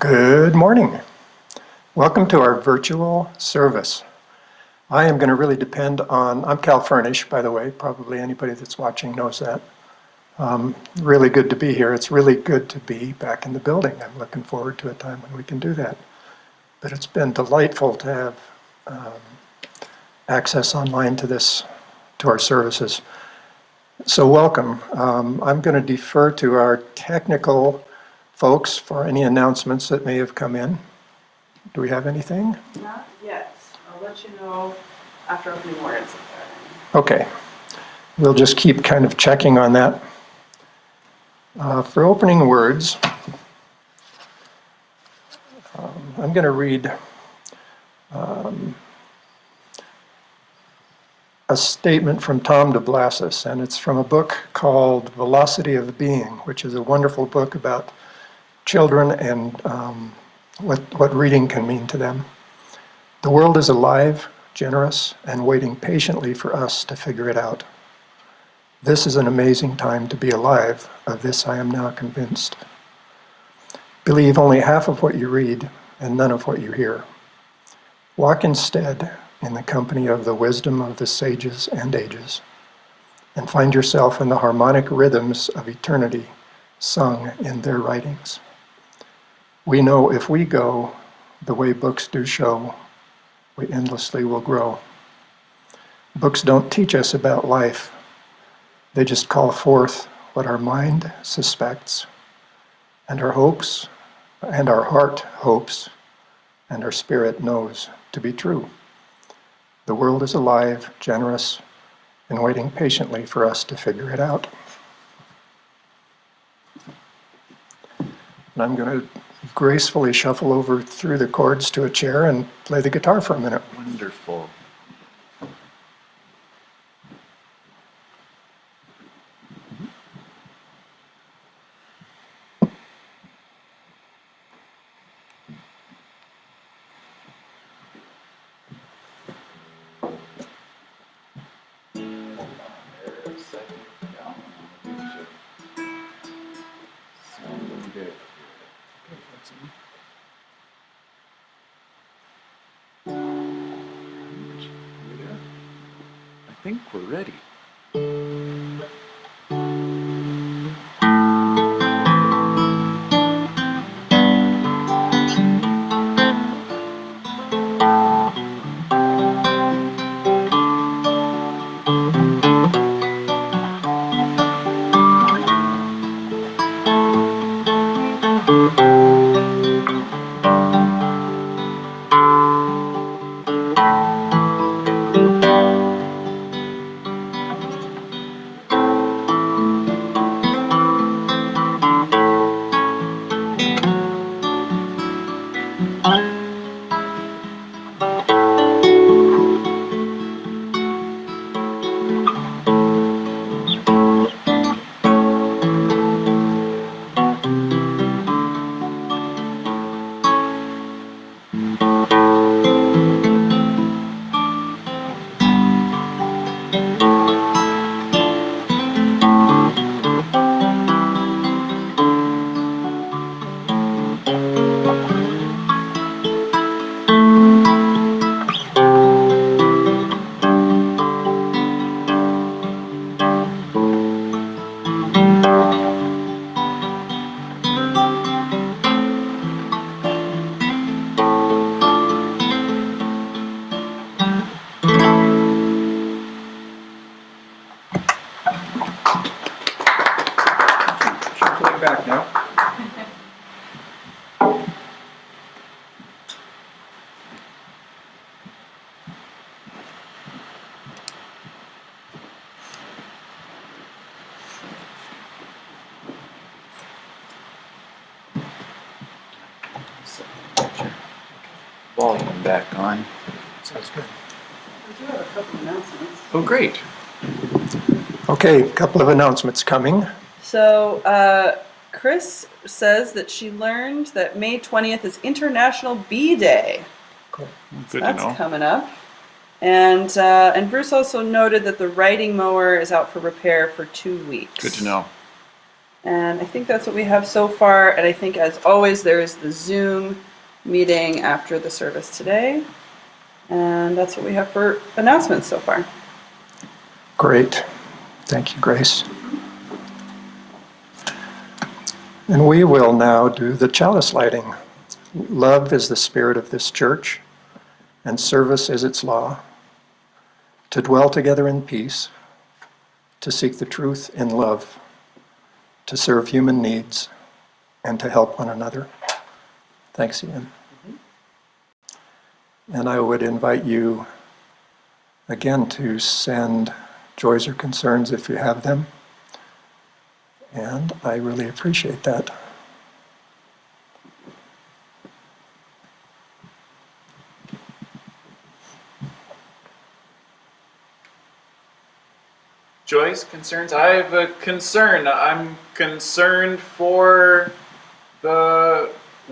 Good morning. Welcome to our virtual service. I am going to really depend on, I'm Cal Furnish, by the way, probably anybody that's watching knows that. Really good to be here. It's really good to be back in the building. I'm looking forward to a time when we can do that. But it's been delightful to have access online to our services. So welcome. I'm going to defer to our technical folks for any announcements that may have come in. Do we have anything? Not yet. I'll let you know after opening words. Okay. We'll just keep kind of checking on that. For opening words, I'm going to read a statement from Tom DeBlasis, and it's from a book called Velocity of Being, which is a wonderful book about children and what reading can mean to them. The world is alive, generous, and waiting patiently for us to figure it out. This is an amazing time to be alive. Of this I am now convinced. Believe only half of what you read and none of what you hear. Walk instead in the company of the wisdom of the sages and ages, and find yourself in the harmonic rhythms of eternity sung in their writings. We know if we go the way books do show, we endlessly will grow. Books don't teach us about life. They just call forth what our mind suspects, and our hopes, and our heart hopes, and our spirit knows to be true. The world is alive, generous, and waiting patiently for us to figure it out. And I'm going to gracefully shuffle over through the chords to a chair and play the guitar for a minute. Wonderful. I think we're ready. Shuffling back now. Volume back on. Sounds good. We do have a couple announcements. Oh, great. Okay, a couple of announcements coming. So, Chris says that she learned that May 20th is International Bee Day. Cool. Good to That's know. coming up. And Bruce also noted that the riding mower is out for repair for 2 weeks. Good to know. And I think that's what we have so far. And I think, as always, there is the Zoom meeting after the service today. And that's what we have for announcements so far. Great. Thank you, Grace. And we will now do the chalice lighting. Love is the spirit of this church, and service is its law. To dwell together in peace, to seek the truth in love, to serve human needs, and to help one another. Thanks, Ian. And I would invite you again to send joys or concerns if you have them. And I really appreciate that. Joyce, concerns? I have a concern. I'm concerned for the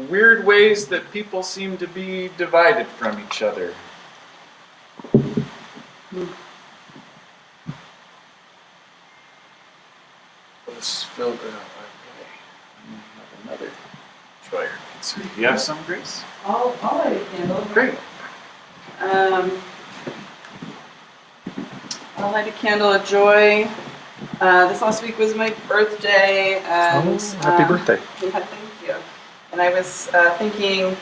weird ways that people seem to be divided from each other. Let's fill it out. Okay. I have another joy or concern. Do you have some, Grace? I'll light a candle. Great. I'll light a candle of joy. This last week was my birthday, and Happy birthday. Yeah, thank you. And I was thinking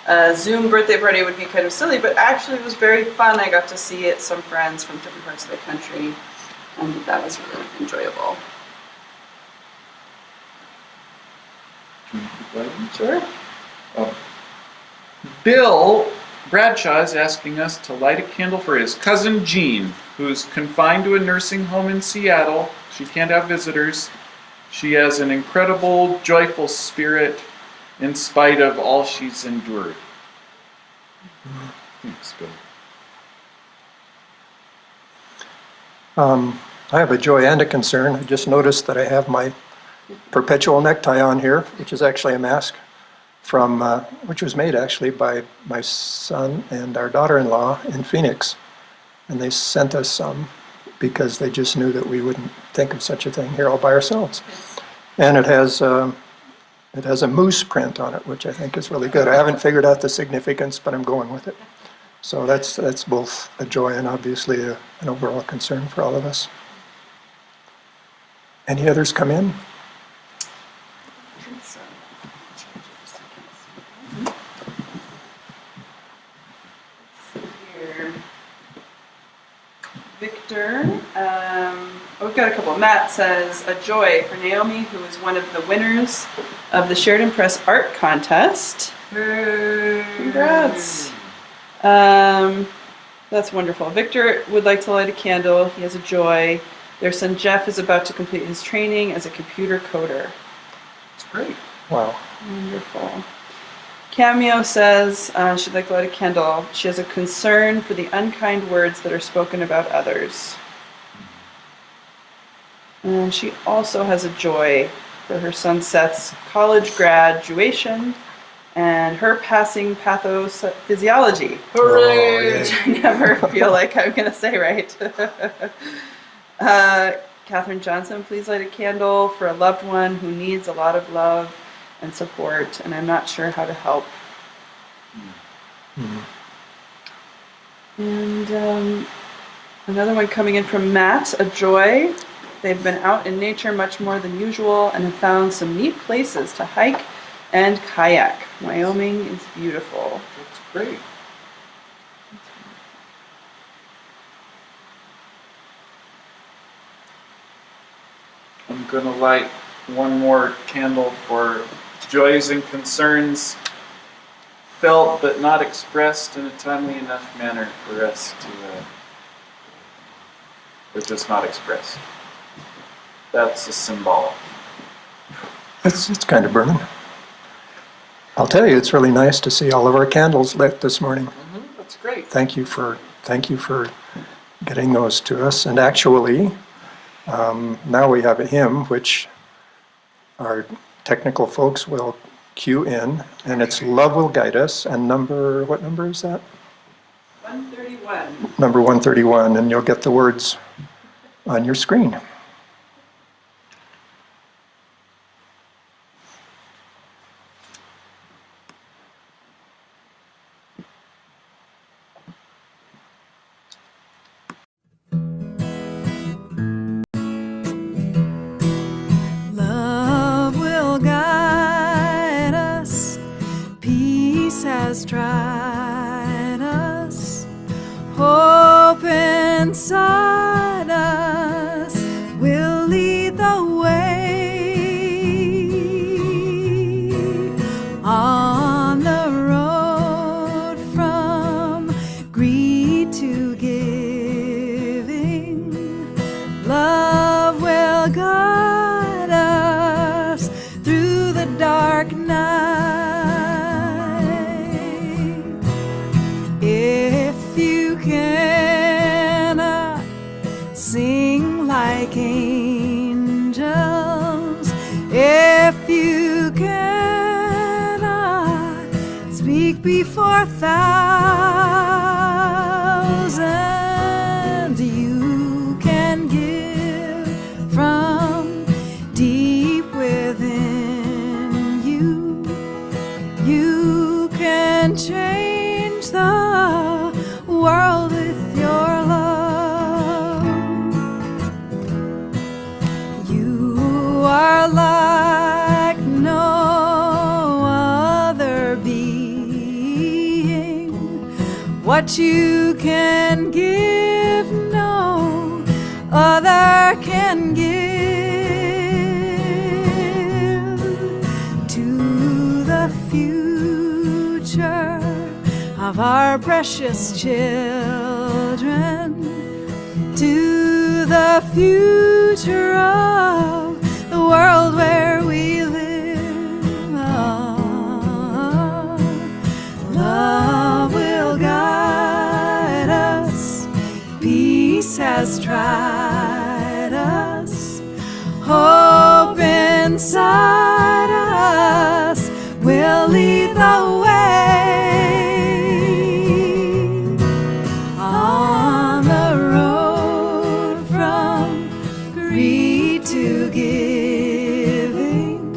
a Zoom birthday party would be kind of silly, but actually it was very fun. I got to see some friends from different parts of the country, and that was really enjoyable. Can you keep lighting? Sure. Bill Bradshaw is asking us to light a candle for his cousin Jean, who's confined to a nursing home in Seattle. She can't have visitors. She has an incredible, joyful spirit in spite of all she's endured. Thanks, Bill. I have a joy and a concern. I just noticed that I have my perpetual necktie on here, which is actually a mask from, which was made actually by my son and our daughter-in-law in Phoenix. And they sent us some because they just knew that we wouldn't think of such a thing here all by ourselves. And it has a moose print on it, which I think is really good. I haven't figured out the significance, but I'm going with it. So that's both a joy and obviously an overall concern for all of us. Any others come in? Victor, we've got a couple. Matt says, a joy for Naomi, who is one of the winners of the Sheridan Press Art Contest. Congrats. That's wonderful. Victor would like to light a candle. He has a joy. Their son Jeff is about to complete his training as a computer coder. That's great. Wow. Wonderful. Cameo says she'd like to light a candle. She has a concern for the unkind words that are spoken about others. And she also has a joy for her son Seth's college graduation and her passing pathophysiology. Hooray! Which I never feel like I'm going to say right. Catherine Johnson, please light a candle for a loved one who needs a lot of love and support, and I'm not sure how to help. And another one coming in from Matt, a joy. They've been out in nature much more than usual and have found some neat places to hike and kayak. Wyoming is beautiful. That's great. I'm going to light one more candle for joys and concerns felt but not expressed in a timely enough manner for us to, or just not expressed. That's a symbol. It's kind of burning. I'll tell you, it's really nice to see all of our candles lit this morning. That's great. Thank you for getting those to us. And actually, now we have a hymn which our technical folks will cue in, and it's "Love Will Guide Us." And what number is that? 131. Number 131, and you'll get the words on your screen. dark night. If you cannot sing like angels, if you cannot speak before thousands, you can give from deep within you. You can change the world with your love. You are like no other being. What you can give, no other can give. To the future of our precious children, to the future of the world where we live. Love will guide us, peace has tried us, hope inside us will lead the way. On the road from greed to giving,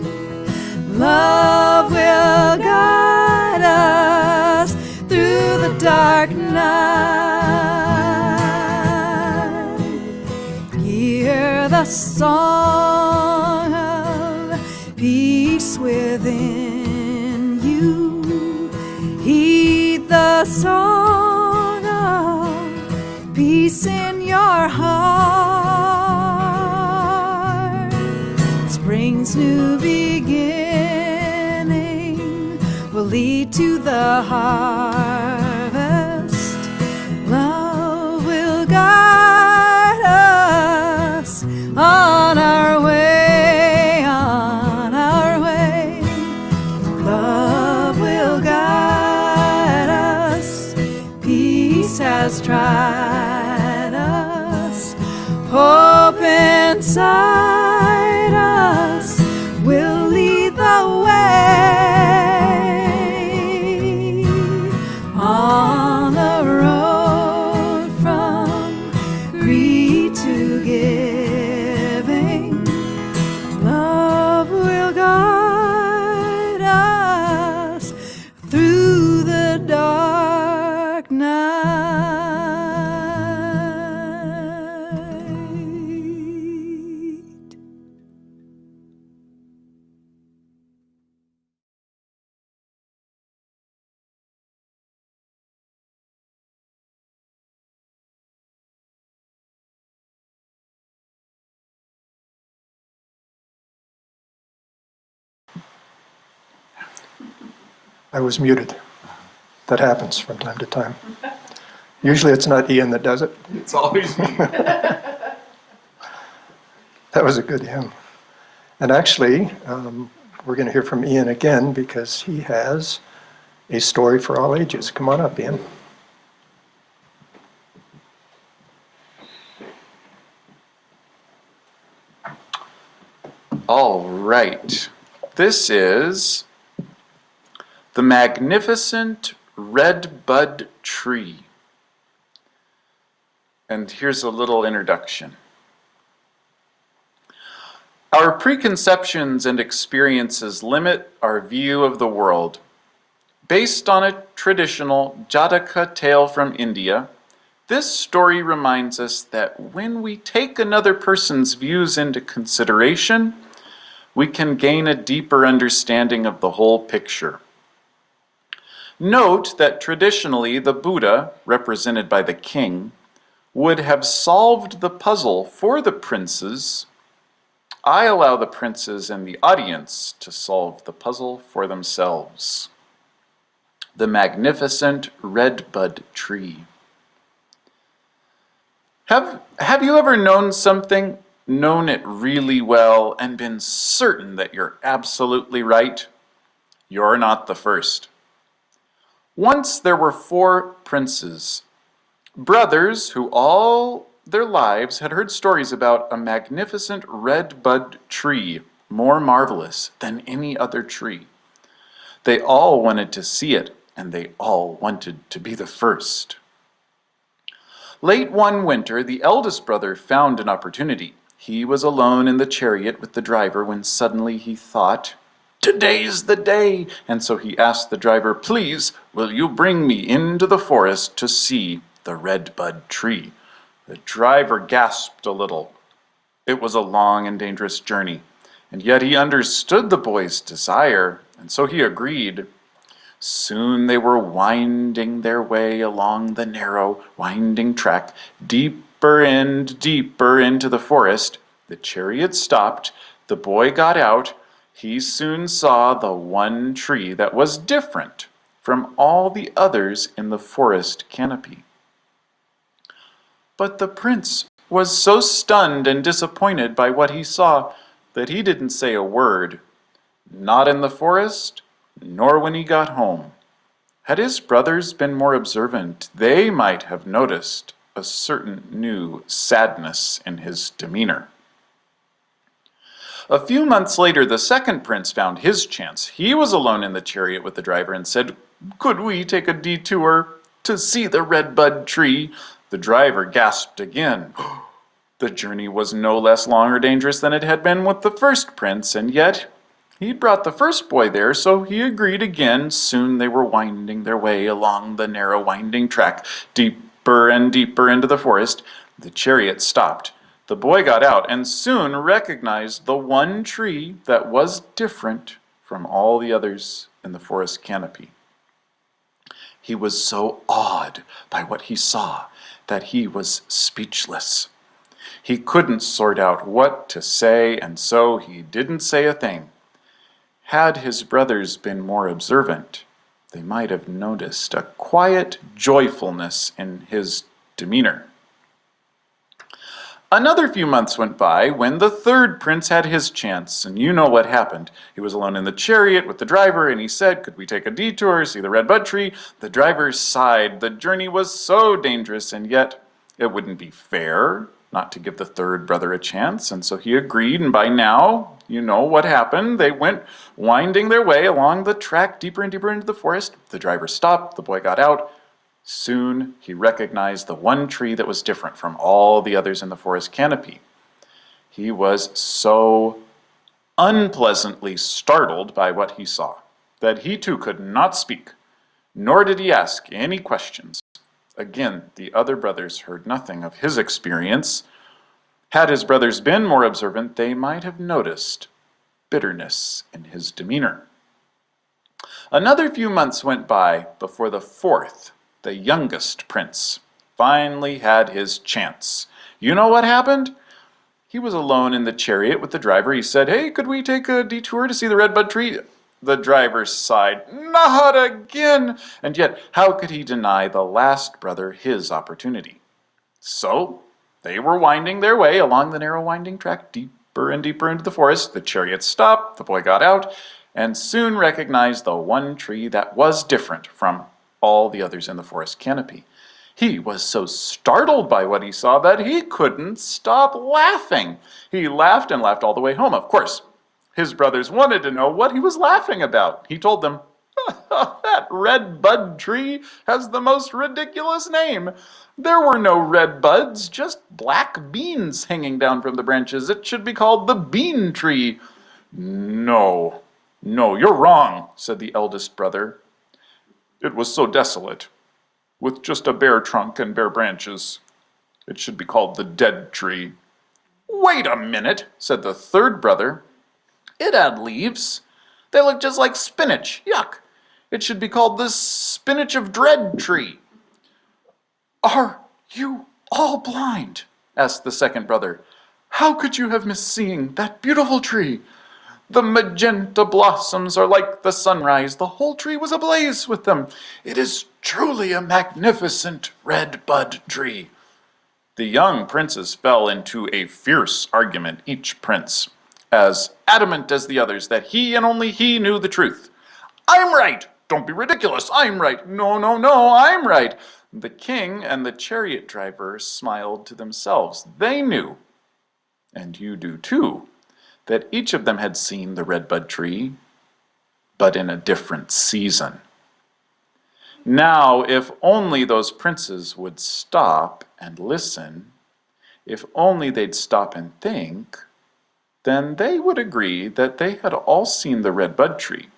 love will guide us through the dark night. Hear the song of peace within you. Heed the song of peace in your heart. Spring's new beginning will lead to the harvest. Love will guide us on our way, on our way. Love will guide us, peace has tried us, hope inside us will lead the way. On the road from greed to giving, love will guide us through the dark night. I was muted. That happens from time to time. Usually it's not Ian that does it. It's always me. That was a good hymn. And actually, we're going to hear from Ian again because he has a story for all ages. Come on up, Ian. All right. This is The Magnificent Red Bud Tree. And here's a little introduction. Our preconceptions and experiences limit our view of the world. Based on a traditional Jataka tale from India, this story reminds us that when we take another person's views into consideration, we can gain a deeper understanding of the whole picture. Note that traditionally the Buddha, represented by the king, would have solved the puzzle for the princes. I allow the princes and the audience to solve the puzzle for themselves. The Magnificent Red Bud Tree. Have you ever known something known it really well, and been certain that you're absolutely right, you're not the first. Once there were 4 princes, brothers who all their lives had heard stories about a magnificent red bud tree, more marvelous than any other tree. They all wanted to see it, and they all wanted to be the first. Late one winter, the eldest brother found an opportunity. He was alone in the chariot with the driver when suddenly he thought, "Today's the day!" And so he asked the driver, "Please, will you bring me into the forest to see the red bud tree?" The driver gasped a little. It was a long and dangerous journey, and yet he understood the boy's desire, and so he agreed. Soon they were winding their way along the narrow, winding track, deeper and deeper into the forest. The chariot stopped. The boy got out. He soon saw the one tree that was different from all the others in the forest canopy. But the prince was so stunned and disappointed by what he saw that he didn't say a word, not in the forest, nor when he got home. Had his brothers been more observant, they might have noticed a certain new sadness in his demeanor. A few months later, the second prince found his chance. He was alone in the chariot with the driver and said, "Could we take a detour to see the red bud tree?" The driver gasped again. The journey was no less long or dangerous than it had been with the first prince, and yet he'd brought the first boy there, so he agreed again. Soon they were winding their way along the narrow winding track, deeper and deeper into the forest. The chariot stopped. The boy got out and soon recognized the one tree that was different from all the others in the forest canopy. He was so awed by what he saw that he was speechless. He couldn't sort out what to say, and so he didn't say a thing. Had his brothers been more observant, they might have noticed a quiet joyfulness in his demeanor. Another few months went by when the third prince had his chance, and you know what happened. He was alone in the chariot with the driver, and he said, "Could we take a detour, see the red bud tree?" The driver sighed. The journey was so dangerous, and yet it wouldn't be fair not to give the third brother a chance, and so he agreed, and by now, you know what happened. They went winding their way along the track deeper and deeper into the forest. The driver stopped. The boy got out. Soon he recognized the one tree that was different from all the others in the forest canopy. He was so unpleasantly startled by what he saw that he too could not speak, nor did he ask any questions. Again, the other brothers heard nothing of his experience. Had his brothers been more observant, they might have noticed bitterness in his demeanor. Another few months went by before the fourth, the youngest prince, finally had his chance. You know what happened? He was alone in the chariot with the driver. He said, "Hey, could we take a detour to see the red bud tree?" The driver sighed, "Not again!" And yet, how could he deny the last brother his opportunity? So, they were winding their way along the narrow winding track deeper and deeper into the forest. The chariot stopped, the boy got out, and soon recognized the one tree that was different from all the others in the forest canopy. He was so startled by what he saw that he couldn't stop laughing. He laughed and laughed all the way home. Of course, his brothers wanted to know what he was laughing about. He told them, "That red bud tree has the most ridiculous name. There were no red buds, just black beans hanging down from the branches. It should be called the bean tree." No, you're wrong," said the eldest brother. "It was so desolate, with just a bare trunk and bare branches. It should be called the dead tree." "Wait a minute," said the third brother. "It had leaves. They look just like spinach. Yuck. It should be called the spinach of dread tree." "Are you all blind?" asked the second brother. "How could you have missed seeing that beautiful tree? The magenta blossoms are like the sunrise. The whole tree was ablaze with them. It is truly a magnificent red bud tree." The young princes fell into a fierce argument, each prince as adamant as the others that he and only he knew the truth. I'm right! Don't be ridiculous! I'm right! No, no, no, I'm right! The king and the chariot driver smiled to themselves. They knew, and you do too, that each of them had seen the redbud tree, but in a different season. Now, if only those princes would stop and listen, if only they'd stop and think, then they would agree that they had all seen the redbud tree.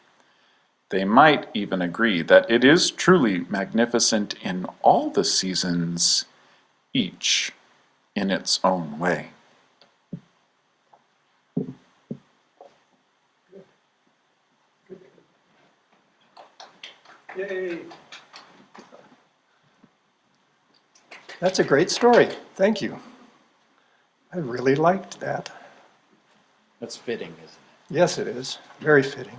They might even agree that it is truly magnificent in all the seasons, each in its own way. Yay. That's a great story. Thank you. I really liked that. That's fitting, isn't it? Yes, it is. Very fitting.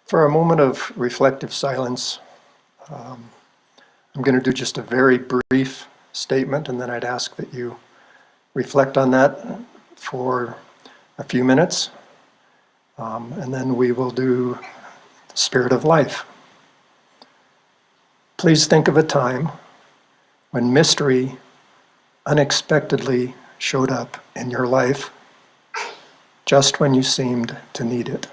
For a moment of reflective silence, I'm going to do just a very brief statement, and then I'd ask that you reflect on that for a few minutes, and then we will do the Spirit of Life. Please think of a time when mystery unexpectedly showed up in your life just when you seemed to need it.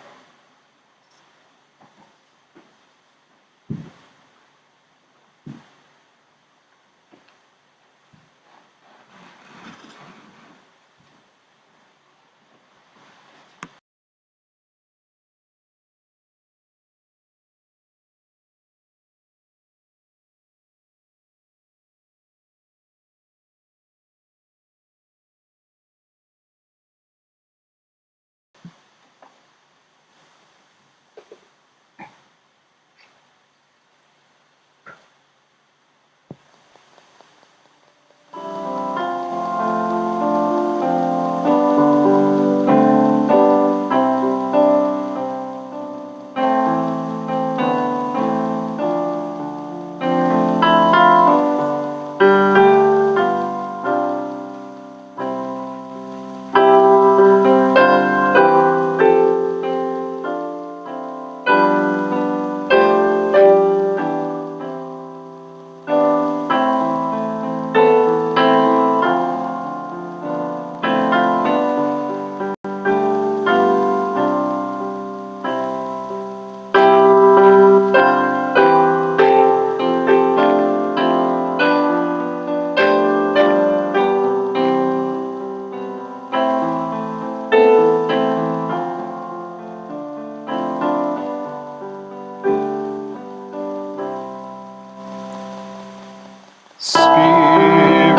Spirit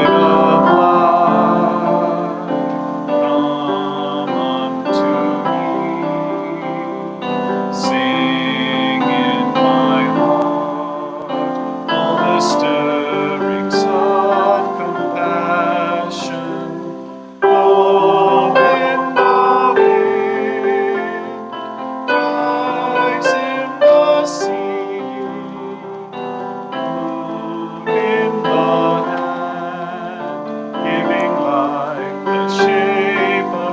of life, come unto me. Sing in my heart all the stirrings of compassion. Blow in the wind, rise in the sea. In the hand, giving life the shape of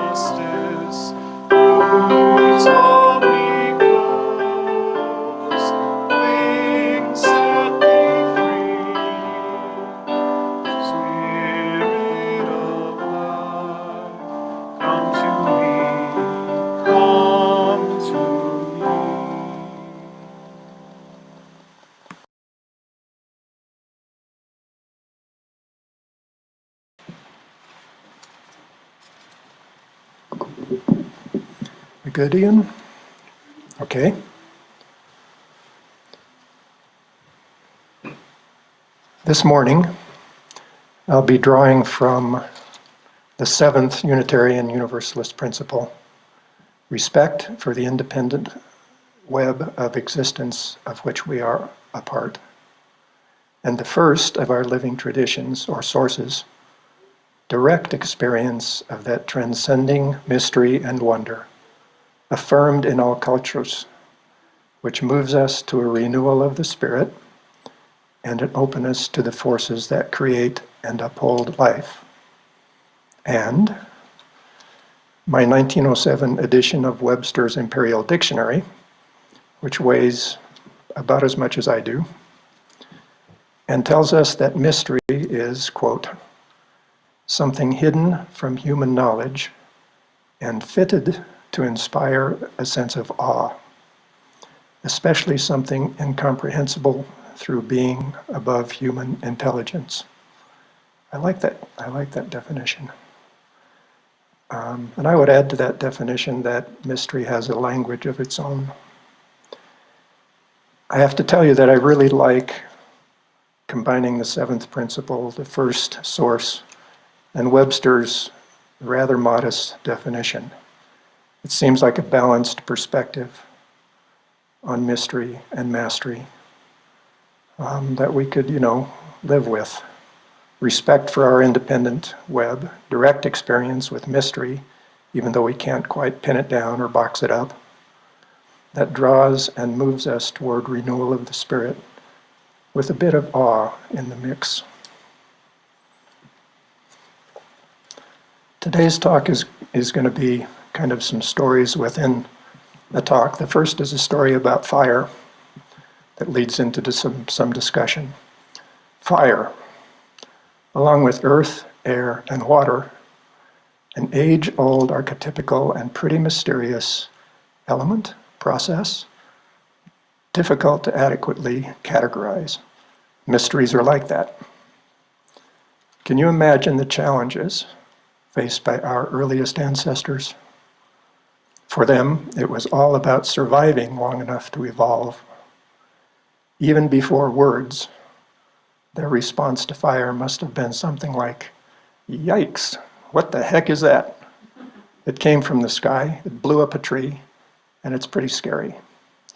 justice. Roots hold me close, wings set me free. Spirit of life, come to me, come to me. We good, Ian? Okay. This morning, I'll be drawing from the seventh Unitarian Universalist principle, respect for the independent web of existence of which we are a part, and the first of our living traditions or sources, direct experience of that transcending mystery and wonder, affirmed in all cultures, which moves us to a renewal of the spirit and an openness to the forces that create and uphold life. And my 1907 edition of Webster's Imperial Dictionary, which weighs about as much as I do, and tells us that mystery is, quote, something hidden from human knowledge and fitted to inspire a sense of awe, especially something incomprehensible through being above human intelligence. I like that definition. And I would add to that definition that mystery has a language of its own. I have to tell you that I really like combining the seventh principle, the first source, and Webster's rather modest definition. It seems like a balanced perspective on mystery and mastery that we could, live with. Respect for our independent web, direct experience with mystery, even though we can't quite pin it down or box it up, that draws and moves us toward renewal of the spirit with a bit of awe in the mix. Today's talk is going to be kind of some stories within the talk. The first is a story about fire that leads into some discussion. Fire, along with earth, air, and water, an age-old archetypical and pretty mysterious element, process, difficult to adequately categorize. Mysteries are like that. Can you imagine the challenges faced by our earliest ancestors? For them, it was all about surviving long enough to evolve. Even before words, their response to fire must have been something like, yikes, what the heck is that? It came from the sky, it blew up a tree, and it's pretty scary,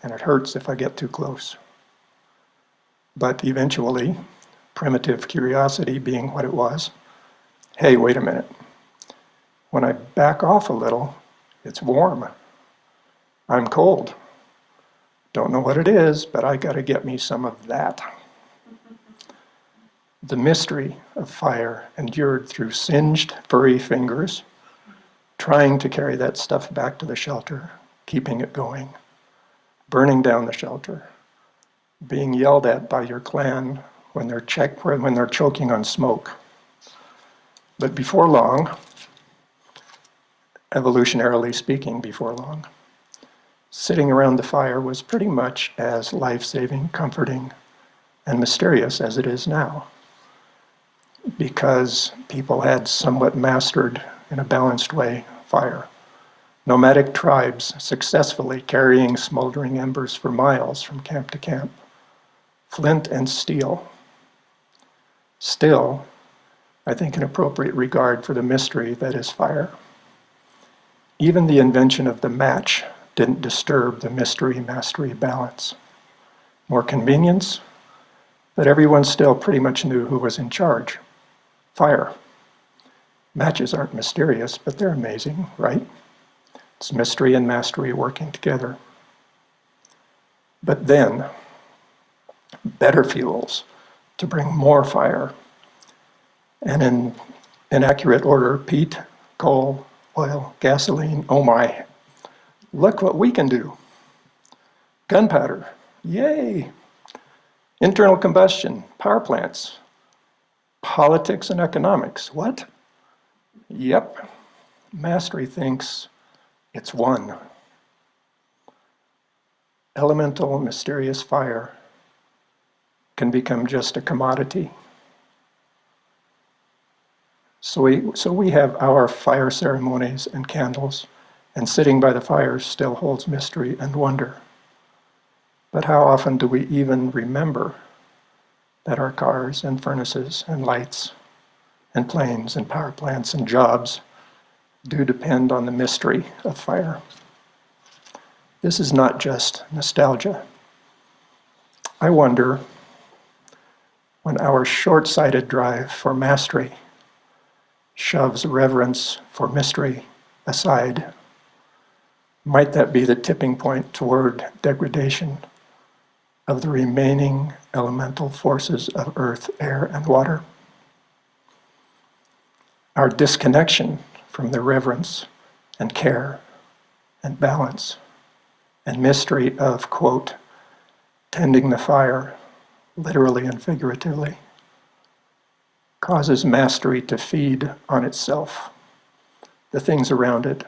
and it hurts if I get too close. But eventually, primitive curiosity being what it was, hey, wait a minute. When I back off a little, it's warm. I'm cold. Don't know what it is, but I gotta get me some of that. The mystery of fire endured through singed, furry fingers, trying to carry that stuff back to the shelter, keeping it going, burning down the shelter, being yelled at by your clan when they're choking on smoke. But before long, evolutionarily speaking, before long, sitting around the fire was pretty much as life-saving, comforting, and mysterious as it is now, because people had somewhat mastered, in a balanced way, fire. Nomadic tribes successfully carrying smoldering embers for miles from camp to camp, flint and steel. Still, I think an appropriate regard for the mystery that is fire. Even the invention of the match didn't disturb the mystery-mastery balance. More convenience, but everyone still pretty much knew who was in charge. Fire. Matches aren't mysterious, but they're amazing, right? It's mystery and mastery working together. But then, better fuels to bring more fire. And in inaccurate order, peat, coal, oil, gasoline, oh my. Look what we can do. Gunpowder, yay. Internal combustion, power plants. Politics and economics, what? Yep, mastery thinks it's one. Elemental, mysterious fire can become just a commodity. So we have our fire ceremonies and candles, and sitting by the fire still holds mystery and wonder. But how often do we even remember that our cars and furnaces and lights and planes and power plants and jobs do depend on the mystery of fire? This is not just nostalgia. I wonder, when our short-sighted drive for mastery shoves reverence for mystery aside, Might that be the tipping point toward degradation of the remaining elemental forces of earth, air, and water? Our disconnection from the reverence and care and balance and mystery of, quote, tending the fire, literally and figuratively, causes mastery to feed on itself, the things around it,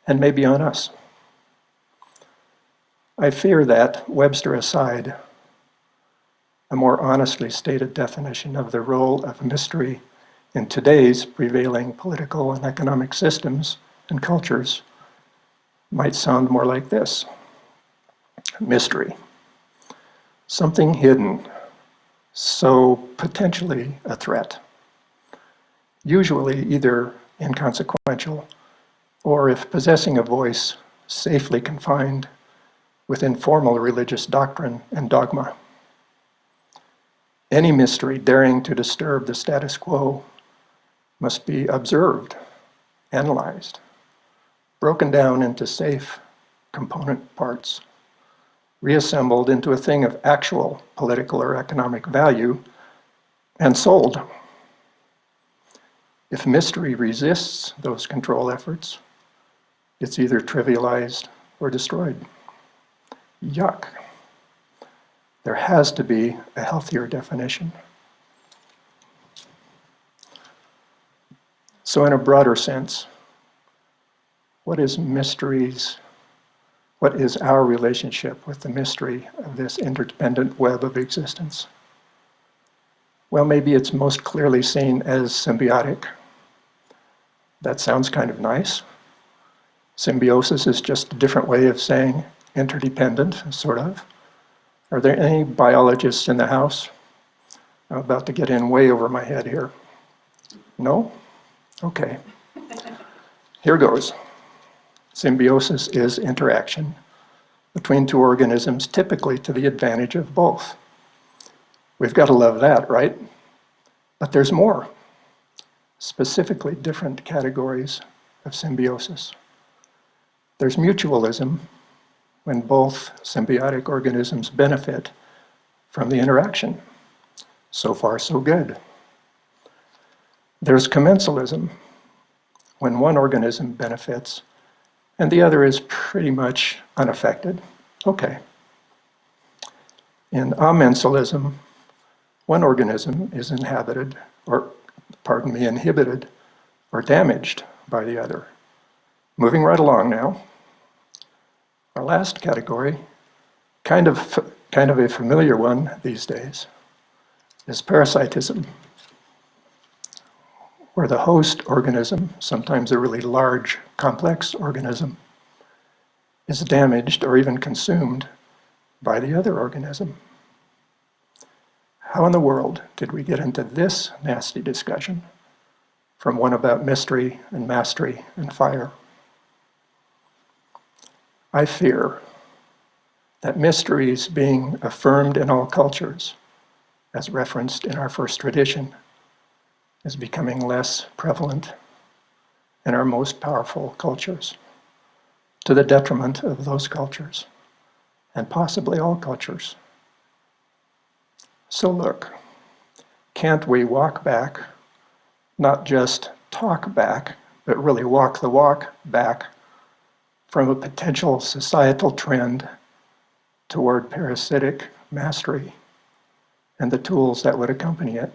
and maybe on us. I fear that, Webster aside, a more honestly stated definition of the role of mystery in today's prevailing political and economic systems and cultures might sound more like this. Mystery. Something hidden, so potentially a threat. Usually either inconsequential, or if possessing a voice, safely confined within formal religious doctrine and dogma. Any mystery daring to disturb the status quo must be observed, analyzed, broken down into safe component parts, reassembled into a thing of actual political or economic value, and sold. If mystery resists those control efforts, it's either trivialized or destroyed. Yuck. There has to be a healthier definition. So in a broader sense, what is our relationship with the mystery of this interdependent web of existence? Well, maybe it's most clearly seen as symbiotic. That sounds kind of nice. Symbiosis is just a different way of saying interdependent, sort of. Are there any biologists in the house? I'm about to get in way over my head here. No? Okay. Here goes. Symbiosis is interaction between two organisms, typically to the advantage of both. We've got to love that, right? But there's more, specifically different categories of symbiosis. There's mutualism, when both symbiotic organisms benefit from the interaction. So far, so good. There's commensalism, when one organism benefits and the other is pretty much unaffected. Okay. In amensalism, one organism is inhibited or damaged by the other. Moving right along now. Our last category, kind of a familiar one these days, is parasitism, where the host organism, sometimes a really large, complex organism, is damaged or even consumed by the other organism. How in the world did we get into this nasty discussion from one about mystery and mastery and fire? I fear that mysteries being affirmed in all cultures, as referenced in our first tradition, is becoming less prevalent in our most powerful cultures, to the detriment of those cultures, and possibly all cultures. So look, can't we walk back, not just talk back, but really walk the walk back from a potential societal trend toward parasitic mastery and the tools that would accompany it?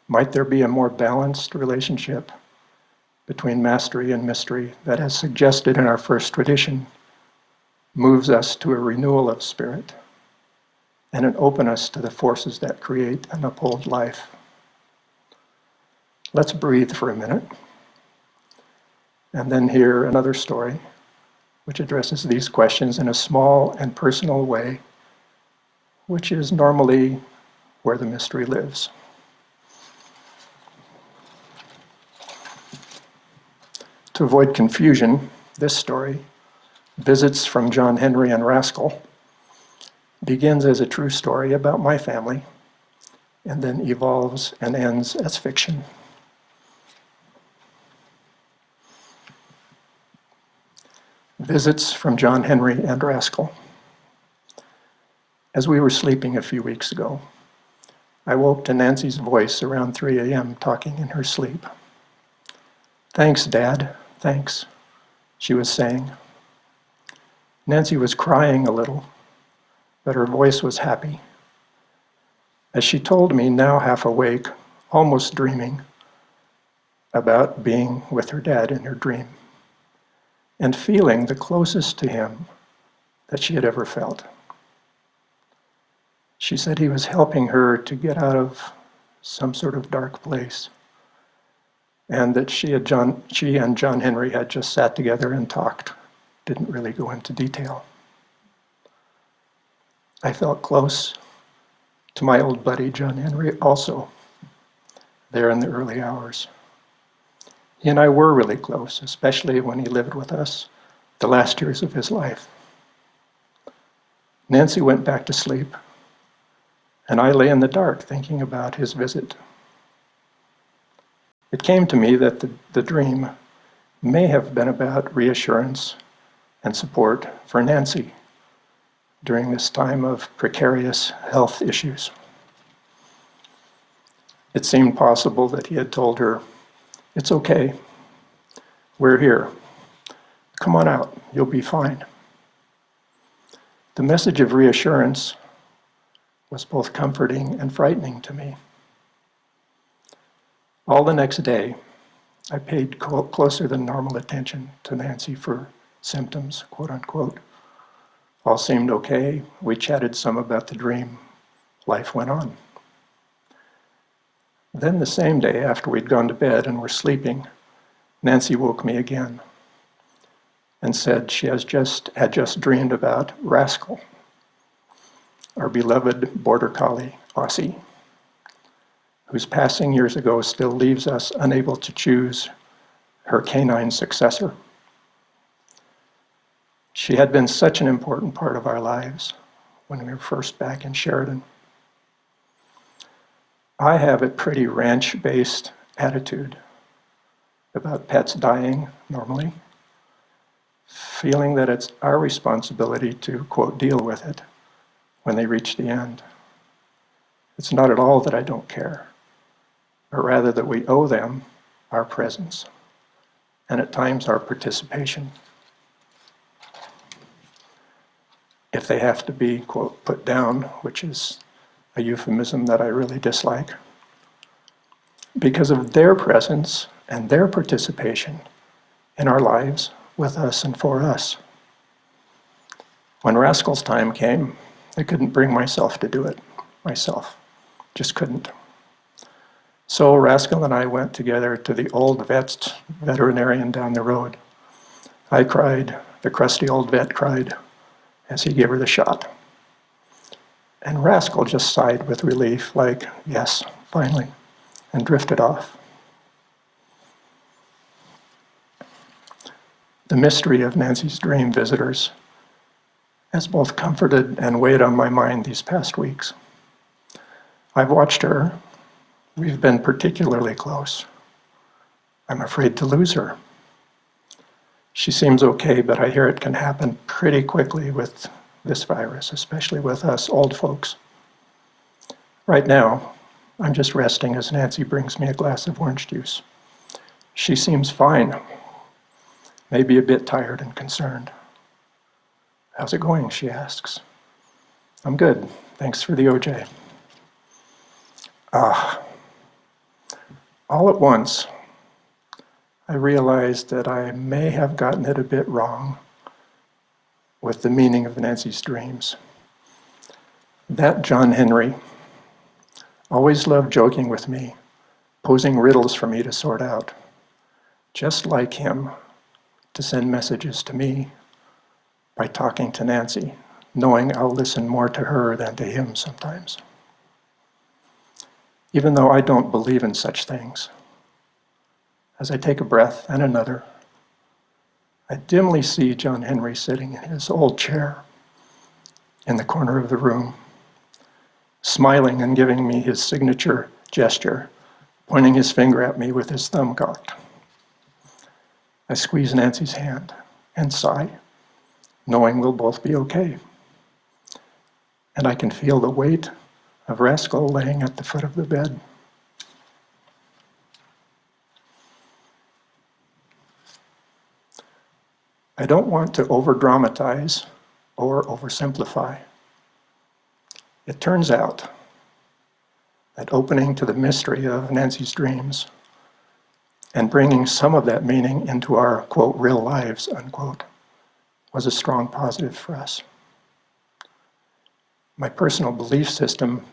Might there be a more balanced relationship between mastery and mystery that, as suggested in our first tradition, moves us to a renewal of spirit and an openness to the forces that create and uphold life? Let's breathe for a minute and then hear another story which addresses these questions in a small and personal way, which is normally where the mystery lives. To avoid confusion, this story, Visits from John Henry and Rascal, begins as a true story about my family and then evolves and ends as fiction. Visits from John Henry and Rascal. As we were sleeping a few weeks ago, I woke to Nancy's voice around 3 a.m. talking in her sleep. "Thanks, Dad, thanks," she was saying. Nancy was crying a little, but her voice was happy. As she told me, now half awake, almost dreaming, about being with her dad in her dream and feeling the closest to him that she had ever felt. She said he was helping her to get out of some sort of dark place, and that she and John Henry had just sat together and talked, didn't really go into detail. I felt close to my old buddy John Henry also, there in the early hours. He and I were really close, especially when he lived with us the last years of his life. Nancy went back to sleep, and I lay in the dark thinking about his visit. It came to me that the dream may have been about reassurance and support for Nancy during this time of precarious health issues. It seemed possible that he had told her, "It's okay, we're here. Come on out, you'll be fine." The message of reassurance was both comforting and frightening to me. All the next day, I paid closer than normal attention to Nancy for symptoms, quote unquote. All seemed okay. We chatted some about the dream. Life went on. Then the same day, after we'd gone to bed and were sleeping, Nancy woke me again and said she had just dreamed about Rascal, our beloved border collie, Aussie, whose passing years ago still leaves us unable to choose her canine successor. She had been such an important part of our lives when we were first back in Sheridan. I have a pretty ranch-based attitude about pets dying normally, feeling that it's our responsibility to, quote, deal with it when they reach the end. It's not at all that I don't care, but rather that we owe them our presence and at times our participation. If they have to be, quote, put down, which is a euphemism that I really dislike, because of their presence and their participation in our lives, with us and for us. When Rascal's time came, I couldn't bring myself to do it myself, just couldn't. So Rascal and I went together to the old veterinarian down the road. I cried, the crusty old vet cried, as he gave her the shot. And Rascal just sighed with relief, like, yes, finally, and drifted off. The mystery of Nancy's dream visitors has both comforted and weighed on my mind these past weeks. I've watched her. We've been particularly close. I'm afraid to lose her. She seems okay, but I hear it can happen pretty quickly with this virus, especially with us old folks. Right now, I'm just resting as Nancy brings me a glass of orange juice. She seems fine, maybe a bit tired and concerned. "How's it going?" she asks. "I'm good, thanks for the OJ." All at once, I realized that I may have gotten it a bit wrong with the meaning of Nancy's dreams. That John Henry always loved joking with me, posing riddles for me to sort out, just like him to send messages to me by talking to Nancy, knowing I'll listen more to her than to him sometimes. Even though I don't believe in such things, as I take a breath and another, I dimly see John Henry sitting in his old chair in the corner of the room, smiling and giving me his signature gesture, pointing his finger at me with his thumb cocked. I squeeze Nancy's hand and sigh knowing we'll both be okay. And I can feel the weight of Rascal laying at the foot of the bed. I don't want to over-dramatize or oversimplify. It turns out that opening to the mystery of Nancy's dreams and bringing some of that meaning into our, quote, real lives, unquote, was a strong positive for us. My personal belief system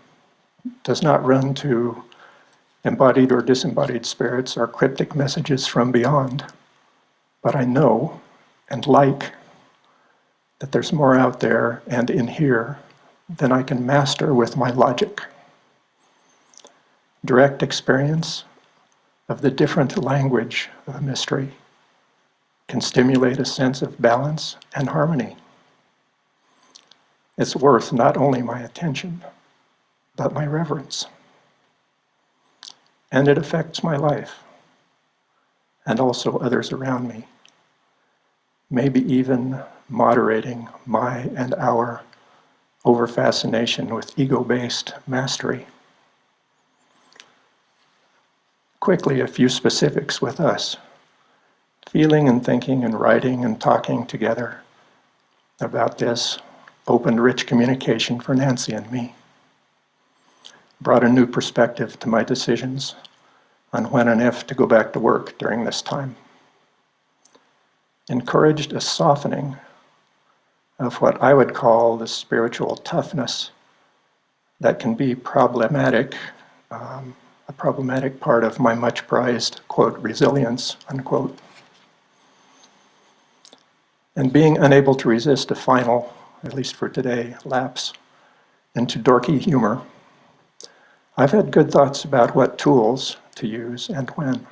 does not run to embodied or disembodied spirits or cryptic messages from beyond, but I know and like that there's more out there and in here than I can master with my logic. Direct experience of the different language of a mystery can stimulate a sense of balance and harmony. It's worth not only my attention, but my reverence. And it affects my life, and also others around me, maybe even moderating my and our over-fascination with ego-based mastery. Quickly, a few specifics with us. Feeling and thinking and writing and talking together about this opened rich communication for Nancy and me. Brought a new perspective to my decisions on when and if to go back to work during this time. Encouraged a softening of what I would call the spiritual toughness that can be problematic, a problematic part of my much prized, quote, resilience, unquote. And being unable to resist a final, at least for today, lapse into dorky humor. I've had good thoughts about what tools to use and when.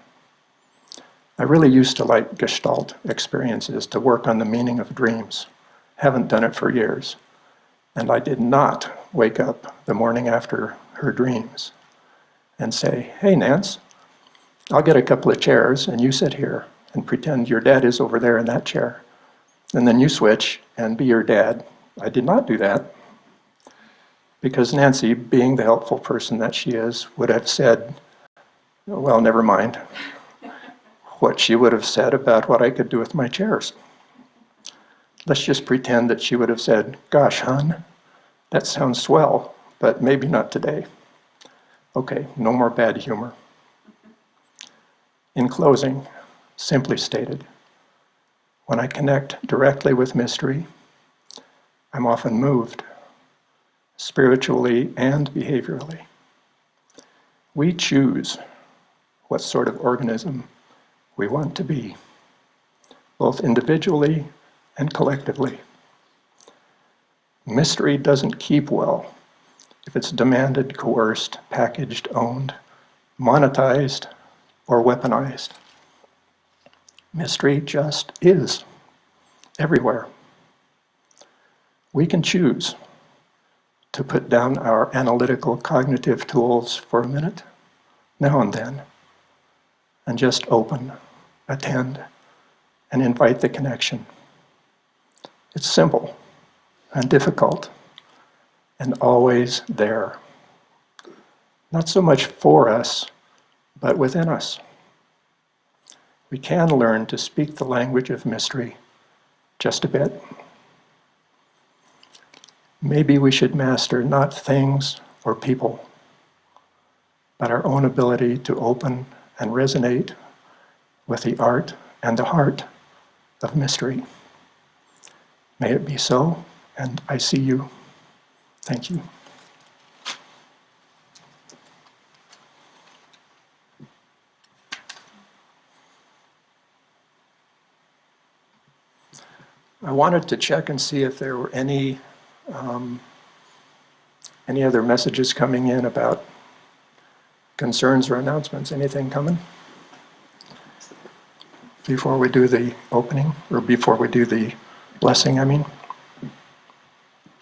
I really used to like Gestalt experiences to work on the meaning of dreams. Haven't done it for years. And I did not wake up the morning after her dreams and say, hey, Nance, I'll get a couple of chairs and you sit here and pretend your dad is over there in that chair. And then you switch and be your dad. I did not do that because Nancy, being the helpful person that she is, would have said, well, never mind what she would have said about what I could do with my chairs. Let's just pretend that she would have said, gosh, hon, that sounds swell, but maybe not today. Okay, no more bad humor. In closing, simply stated, when I connect directly with mystery, I'm often moved, spiritually and behaviorally. We choose what sort of organism we want to be, both individually and collectively. Mystery doesn't keep well if it's demanded, coerced, packaged, owned, monetized, or weaponized. Mystery just is, everywhere. We can choose to put down our analytical cognitive tools for a minute, now and then, and just open, attend, and invite the connection. It's simple and difficult and always there. Not so much for us, but within us. We can learn to speak the language of mystery just a bit. Maybe we should master not things or people, but our own ability to open and resonate with the art and the heart of mystery. May it be so, and I see you. Thank you. I wanted to check and see if there were any other messages coming in about concerns or announcements. Anything coming? Before we do the opening, or before we do the blessing, I mean?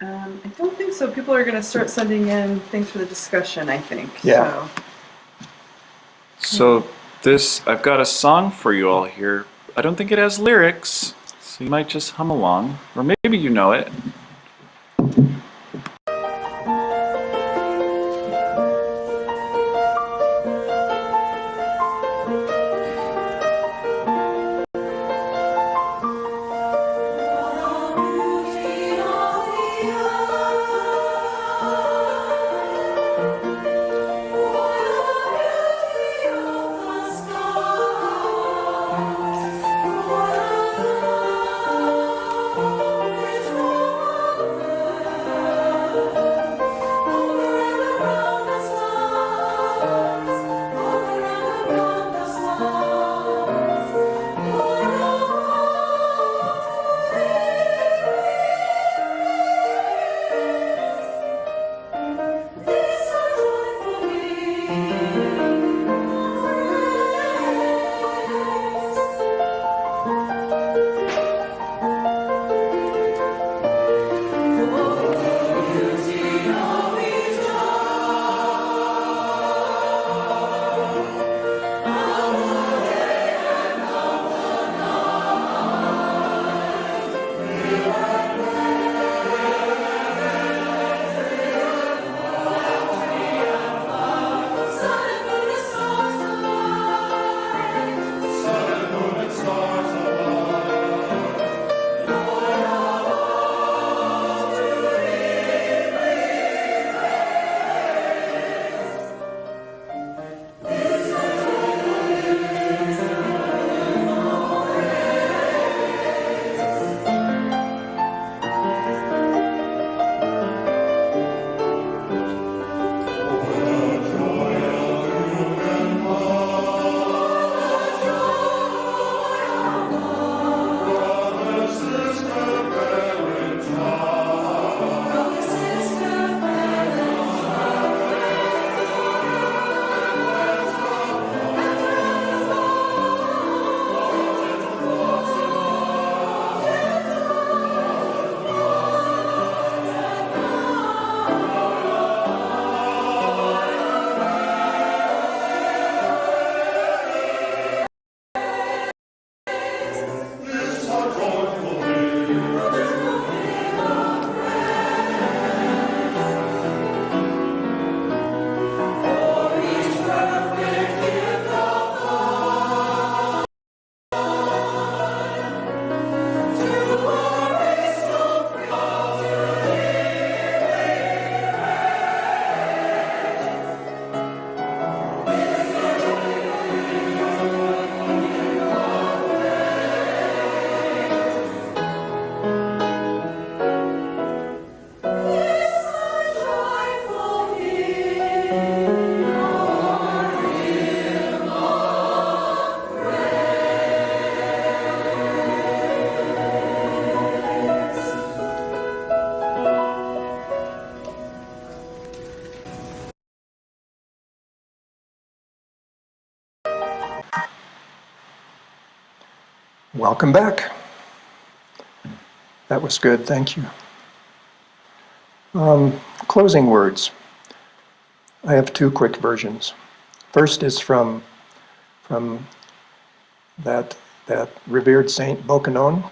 I don't think so. People are going to start sending in things for the discussion, I think. Yeah. So this, I've got a song for you all here. I don't think it has lyrics, So you might just hum along, or maybe you know it. Welcome back. That was good, thank you. Closing words. I have two quick versions. First is from that revered saint Bokonon,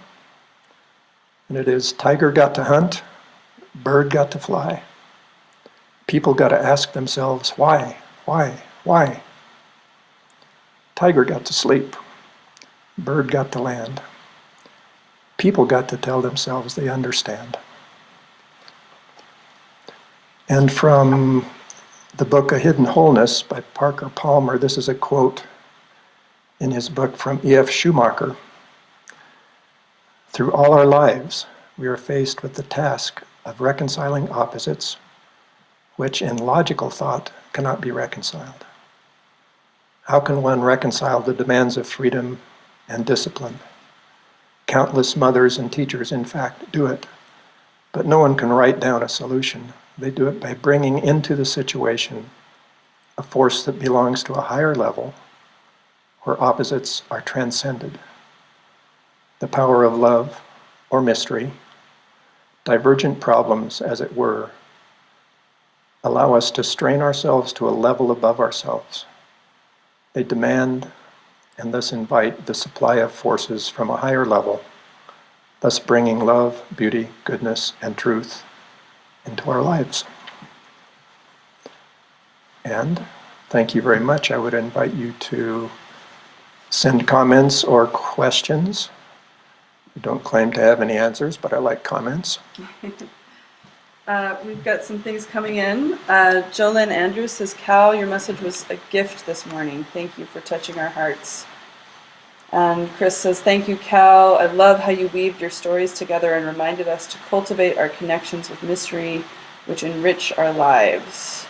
and it is, tiger got to hunt, bird got to fly. People got to ask themselves, why? Tiger got to sleep, bird got to land. People got to tell themselves they understand. And from the book A Hidden Wholeness by Parker Palmer, this is a quote in his book from E.F. Schumacher. Through all our lives, we are faced with the task of reconciling opposites, which in logical thought cannot be reconciled. How can one reconcile the demands of freedom and discipline? Countless mothers and teachers, in fact, do it, but no one can write down a solution. They do it by bringing into the situation a force that belongs to a higher level where opposites are transcended. The power of love or mystery, divergent problems, as it were, allow us to strain ourselves to a level above ourselves. They demand and thus invite the supply of forces from a higher level thus bringing love, beauty, goodness, and truth into our lives. And thank you very much. I would invite you to send comments or questions. I don't claim to have any answers, but I like comments. We've got some things coming in. Jolynn Andrews says, Cal, your message was a gift this morning. Thank you for touching our hearts. And Chris says, thank you, Cal. I love how you weaved your stories together and reminded us to cultivate our connections with mystery, which enrich our lives.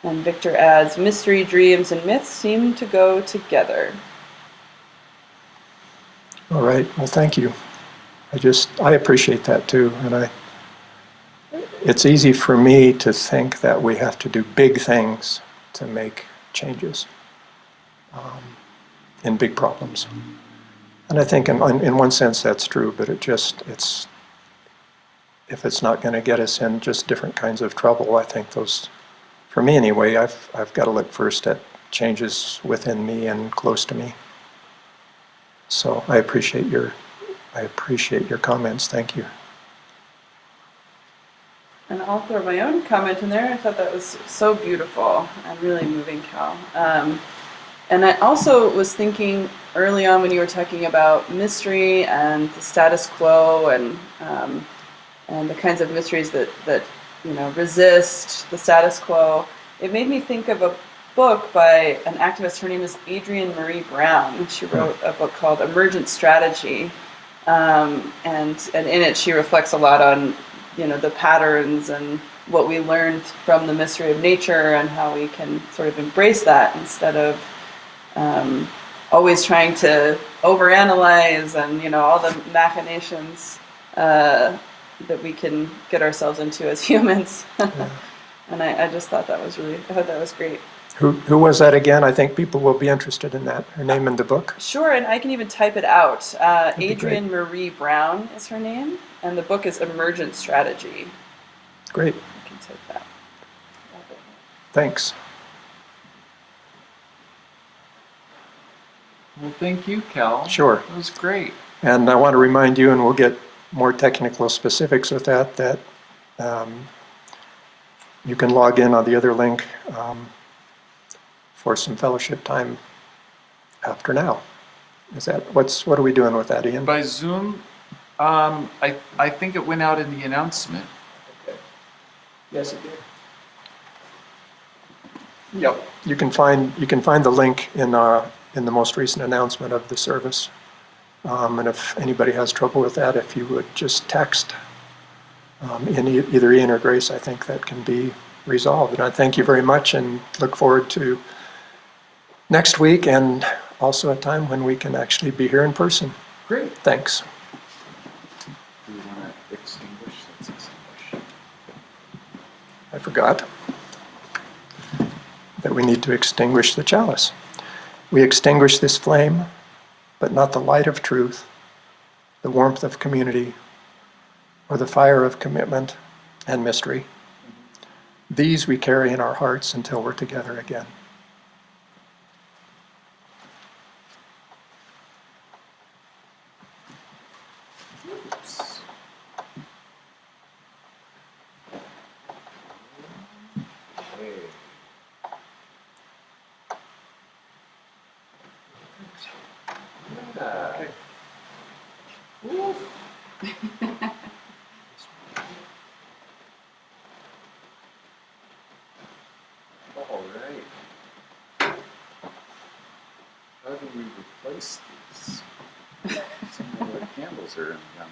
And Victor adds, mystery, dreams, and myths seem to go together. All right, well, thank you. I appreciate that too. And it's easy for me to think that we have to do big things to make changes in big problems. And I think in one sense that's true, but if it's not going to get us in just different kinds of trouble, I think those, for me anyway, I've got to look first at changes within me and close to me. So I appreciate your comments. Thank you. And I'll throw my own comment in there. I thought that was so beautiful and really moving, Cal. And I also was thinking early on when you were talking about mystery and the status quo and the kinds of mysteries that resist the status quo. It made me think of a book by an activist. Her name is Adrienne Marie Brown. She wrote a book called Emergent Strategy, and in it she reflects a lot on the patterns and what we learned from the mystery of nature and how we can sort of embrace that instead of always trying to overanalyze and all the machinations that we can get ourselves into as humans. Yeah. And I just thought that was great. Who was that again? I think people will be interested in that. Her name in the book? Sure, and I can even type it out. Adrienne Marie Brown is her name, and the book is Emergent Strategy. Great. I can type that. Thanks. Well, thank you, Cal. Sure. That was great. And I want to remind you, and we'll get more technical specifics with that you can log in on the other link for some fellowship time after now. What are we doing with that, Ian? By Zoom, I think it went out in the announcement. Okay. Yes, it did. Yep. You can find the link in the most recent announcement of the service. And if anybody has trouble with that, if you would just text either Ian or Grace, I think that can be resolved. And I thank you very much and look forward to next week and also a time when we can actually be here in person. Great. Thanks. Do we want to extinguish? Let's extinguish. I forgot that we need to extinguish the chalice. We extinguish this flame, but not the light of truth, the warmth of community, or the fire of commitment and mystery. These we carry in our hearts until we're together again. Oops. Okay. All right. How do we replace these? Some of the candles are in them.